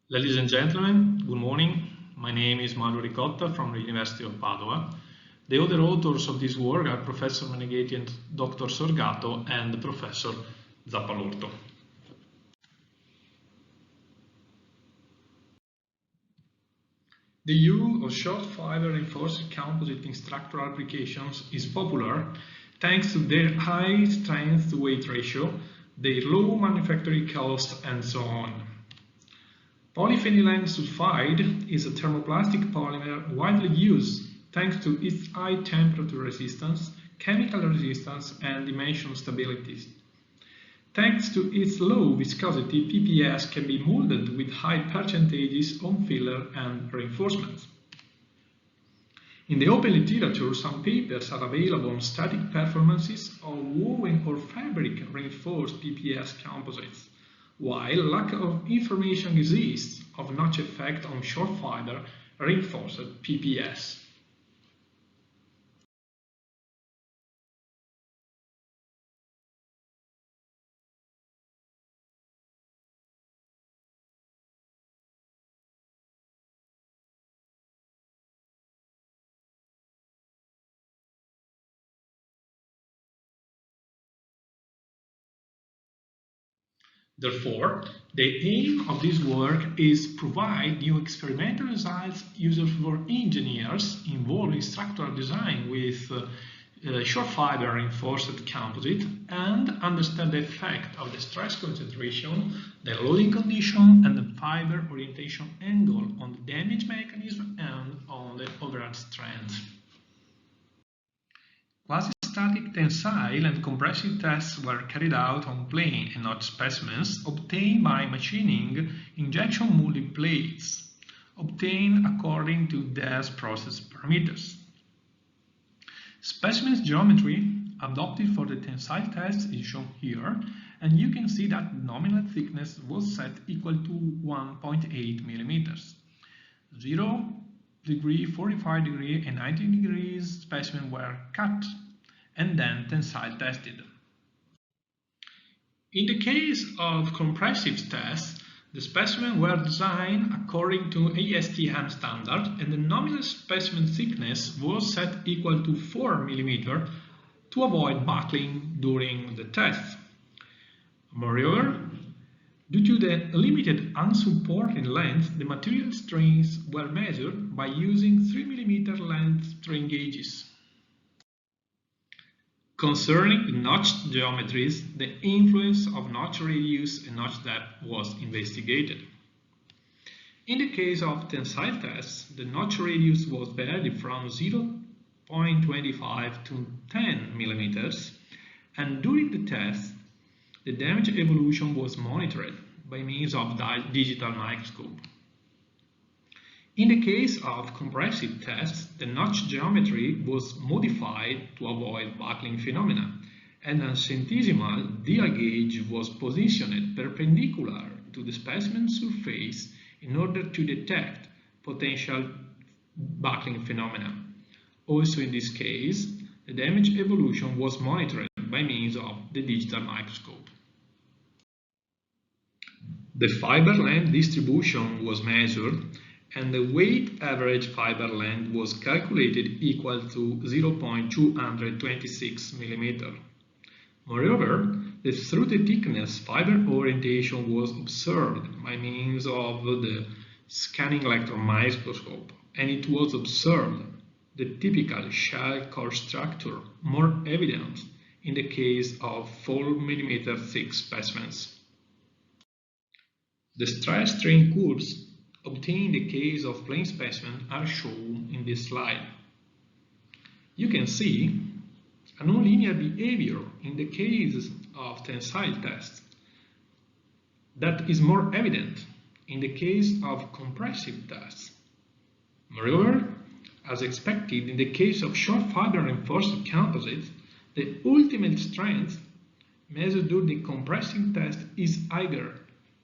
Ladies and gentlemen, good morning. My name is Ricotta from the University of Padua. The other authors of this work are Professor Meneghetti and Dr. Sorgato and Professor Zappalorto. The use of short fiber reinforced composite in structural applications is popular thanks to their high strength-to-weight ratio, their low manufacturing cost, and so on. Polyphenylene sulfide is a thermoplastic polymer widely used thanks to its high temperature resistance, chemical resistance, and dimension stability. Thanks to its low viscosity, PPS can be molded with high percentages on filler and reinforcements. In the open literature, some papers are available on static performances of woven or fabric reinforced PPS composites, while lack of information exists of notch effect on short fiber reinforced PPS. Therefore, the aim of this work is to provide new experimental results useful for engineers involved in structural design with short fiber reinforced composite and understand the effect of the stress concentration, the loading condition, and the fiber orientation angle on the damage mechanism and on the overall strength. Quasi-static tensile and compressive tests were carried out on plane and notch specimens obtained by machining injection molded plates, obtained according to these process parameters. Specimens geometry adopted for the tensile test is shown here, and you can see that nominal thickness was set equal to 1.8 millimeters. 0 degree, 45 degree, and 90 degrees specimens were cut and then tensile tested. In the case of compressive tests, the specimens were designed according to ASTM standard, and the nominal specimen thickness was set equal to 4 mm to avoid buckling during the test. Moreover, due to the limited unsupported length, the material strains were measured by using 3 mm length strain gauges. Concerning the notch geometries, the influence of notch radius and notch depth was investigated. In the case of tensile tests, the notch radius was varied from 0.25 to 10 mm, and during the test, the damage evolution was monitored by means of the digital microscope. In the case of compressive tests, the notch geometry was modified to avoid buckling phenomena, and a centesimal dial gauge was positioned perpendicular to the specimen surface in order to detect potential buckling phenomena. Also in this case, the damage evolution was monitored by means of the digital microscope. The fiber length distribution was measured, and the weight average fiber length was calculated equal to 0.226 mm. Moreover, the through the thickness fiber orientation was observed by means of the scanning electron microscope, and it was observed the typical shell core structure more evident in the case of 4 mm thick specimens. The stress strain curves obtained in the case of plane specimens are shown in this slide. You can see a nonlinear behavior in the case of tensile tests that is more evident in the case of compressive tests. Moreover, as expected in the case of short fiber reinforced composites, the ultimate strength measured during the compressive test is higher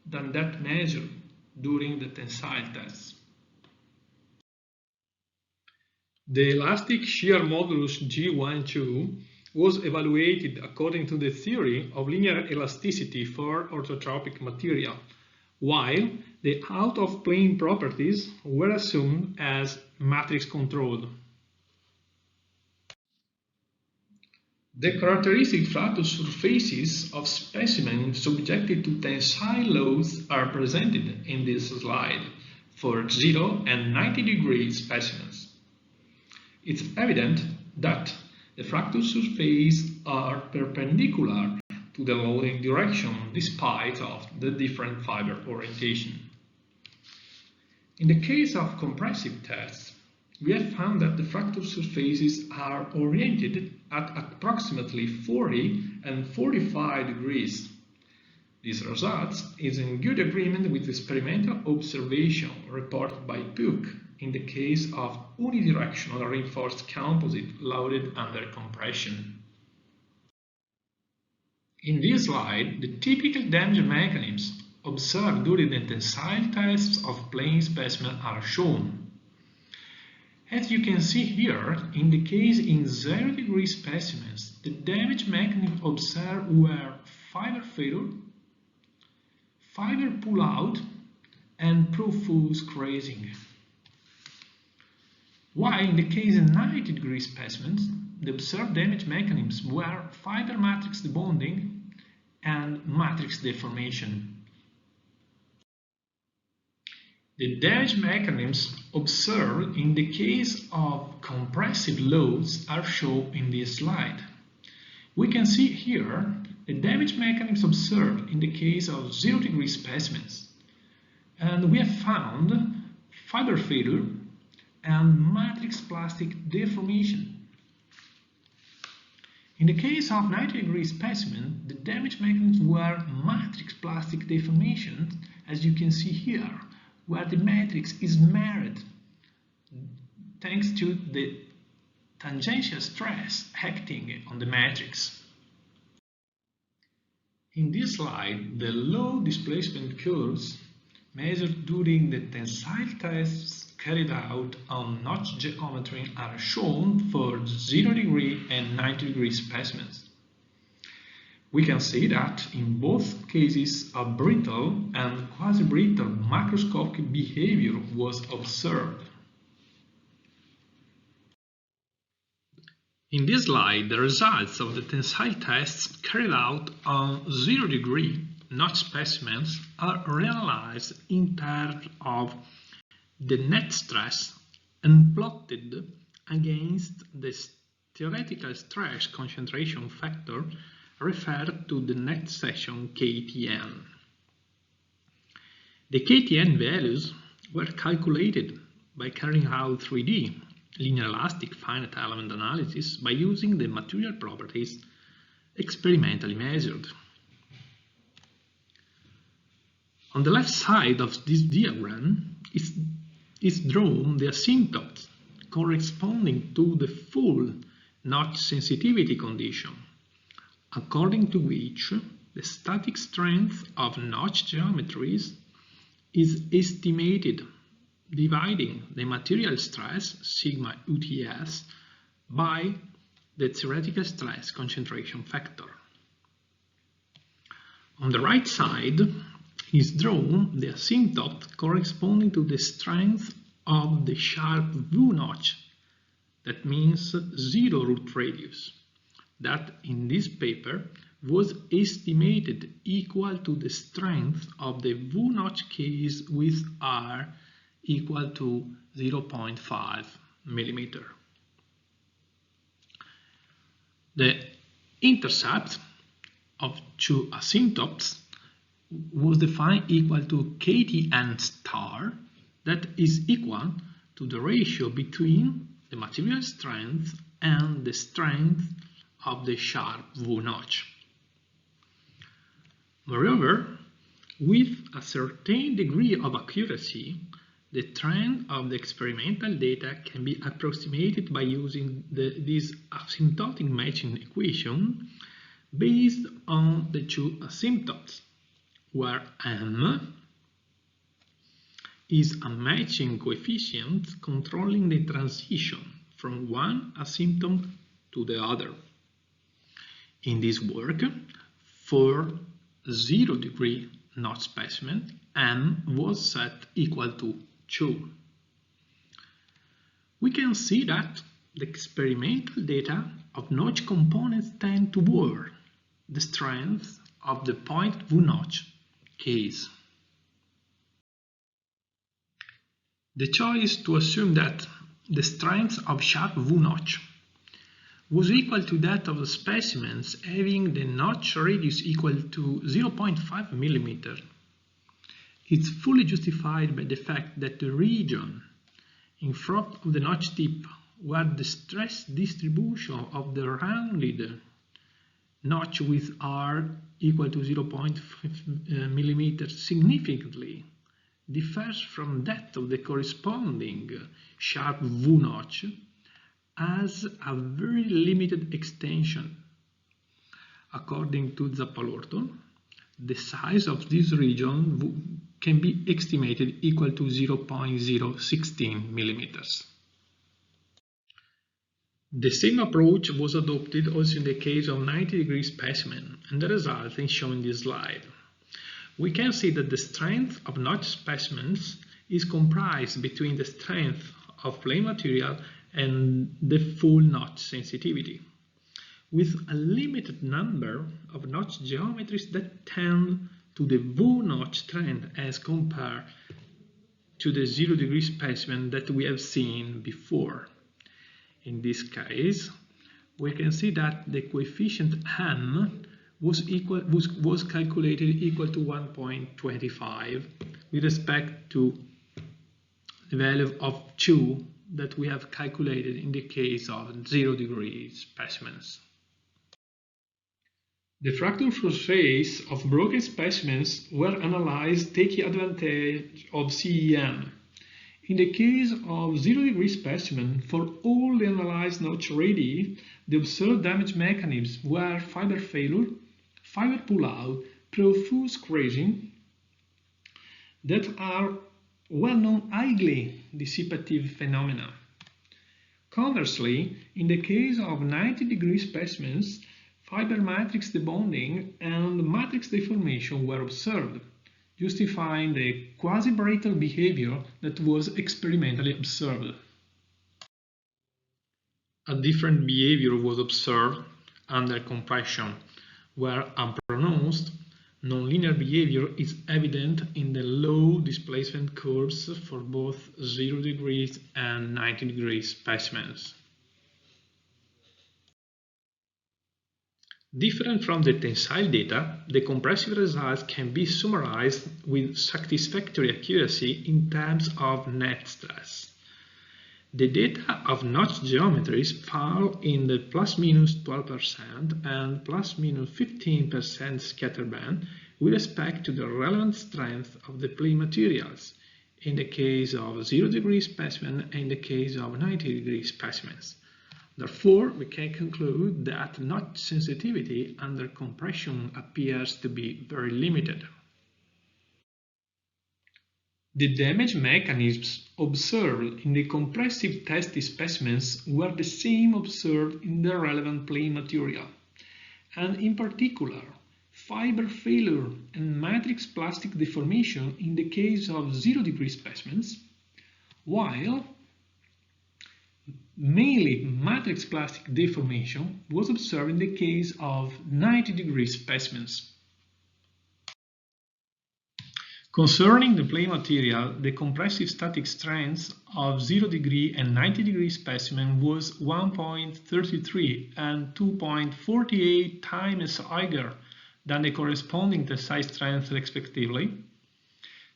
than that measured during the tensile tests. The elastic shear modulus G12 was evaluated according to the theory of linear elasticity for orthotropic material, while the out-of-plane properties were assumed as matrix-controlled. The characteristic fractal surfaces of specimens subjected to tensile loads are presented in this slide for 0 and 90-degree specimens. It's evident that the fractal surfaces are perpendicular to the loading direction despite of the different fiber orientation. In the case of compressive tests, we have found that the fractal surfaces are oriented at approximately 40 and 45 degrees. This result is in good agreement with the experimental observation reported by Puck in the case of unidirectional reinforced composite loaded under compression. In this slide, the typical damage mechanisms observed during the tensile tests of plane specimens are shown. As you can see here, in the case in 0-degree specimens, the damage mechanisms observed were fiber failure, fiber pull-out, and profuse crazing. While in the case in 90-degree specimens, the observed damage mechanisms were fiber matrix debonding and matrix deformation. The damage mechanisms observed in the case of compressive loads are shown in this slide. We can see here the damage mechanisms observed in the case of 0-degree specimens, and we have found fiber failure and matrix plastic deformation. In the case of 90-degree specimen, the damage mechanisms were matrix plastic deformation, as you can see here, where the matrix is marred thanks to the tangential stress acting on the matrix. In this slide, the load displacement curves measured during the tensile tests carried out on notch geometry are shown for 0-degree and 90-degree specimens. We can see that in both cases a brittle and quasi-brittle macroscopic behavior was observed. In this slide, the results of the tensile tests carried out on 0-degree notch specimens are realized in terms of the net stress and plotted against the theoretical stress concentration factor referred to the net section KTN. The KTN values were calculated by carrying out 3D linear elastic finite element analysis by using the material properties experimentally measured. On the left side of this diagram is drawn the asymptotes corresponding to the full notch sensitivity condition, according to which the static strength of notch geometries is estimated dividing the material stress, sigma UTS, by the theoretical stress concentration factor. On the right side is drawn the asymptote corresponding to the strength of the sharp V notch, that means 0 root radius, that in this paper was estimated equal to the strength of the V notch case with R equal to 0.5 millimeter. The intercept of two asymptotes was defined equal to KTN star, that is equal to the ratio between the material strength and the strength of the sharp V notch. Moreover, with a certain degree of accuracy, the trend of the experimental data can be approximated by using this asymptotic matching equation based on the two asymptotes, where M is a matching coefficient controlling the transition from one asymptote to the other. In this work, for 0-degree notch specimen, m was set equal to 2. We can see that the experimental data of notch components tend toward the strength of the point V notch case. The choice to assume that the strength of sharp V notch was equal to that of the specimens having the notch radius equal to 0.5 mm is fully justified by the fact that the region in front of the notch tip where the stress distribution of the rounded notch with R equal to 0.5 mm significantly differs from that of the corresponding sharp V notch has a very limited extension. According to Zappalorto, the size of this region can be estimated equal to 0.016 mm. The same approach was adopted also in the case of 90-degree specimen, and the result is shown in this slide. We can see that the strength of notch specimens is comprised between the strength of plane material and the full notch sensitivity, with a limited number of notch geometries that tend to the V notch trend as compared to the 0-degree specimen that we have seen before. In this case, we can see that the coefficient m was calculated equal to 1.25 with respect to the value of 2 that we have calculated in the case of 0-degree specimens. The fractal surface of broken specimens were analyzed taking advantage of CEM. In the case of 0-degree specimen, for all the analyzed notch radii, the observed damage mechanisms were fiber failure, fiber pull-out, profuse crazing, that are well-known highly dissipative phenomena. Conversely, in the case of 90-degree specimens, fiber matrix debonding and matrix deformation were observed, justifying the quasi-brittle behavior that was experimentally observed. A different behavior was observed under compression, where unpronounced nonlinear behavior is evident in the low displacement curves for both 0 degrees and 90 degree specimens. Different from the tensile data, the compressive results can be summarized with satisfactory accuracy in terms of net stress. The data of notch geometries fall in the ±12% and ±15% scatter band with respect to the relevant strength of the plane materials in the case of 0 degree specimen and in the case of 90 degree specimens. Therefore, we can conclude that notch sensitivity under compression appears to be very limited. The damage mechanisms observed in the compressive test specimens were the same observed in the relevant plane material, and in particular, fiber failure and matrix plastic deformation in the case of 0 degree specimens, while mainly matrix plastic deformation was observed in the case of 90 degree specimens. Concerning the plane material, the compressive static strength of 0 degree and 90 degree specimen was 1.33 and 2.48 times higher than the corresponding tensile strength respectively.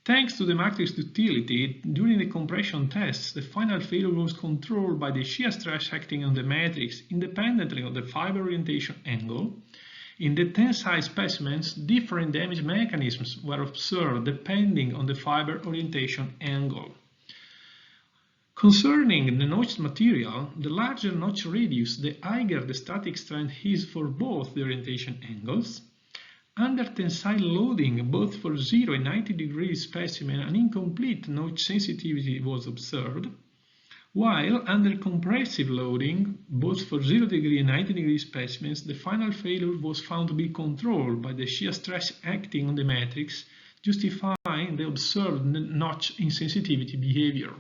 Thanks to the matrix ductility, during the compression tests, the final failure was controlled by the shear stress acting on the matrix independently of the fiber orientation angle. In the tensile specimens, different damage mechanisms were observed depending on the fiber orientation angle. Concerning the notched material, the larger notch radius, the higher the static strength is for both the orientation angles. Under tensile loading, both for 0 and 90 degree specimen, an incomplete notch sensitivity was observed, while under compressive loading, both for 0 degree and 90 degree specimens, the final failure was found to be controlled by the shear stress acting on the matrix, justifying the observed notch insensitivity behavior.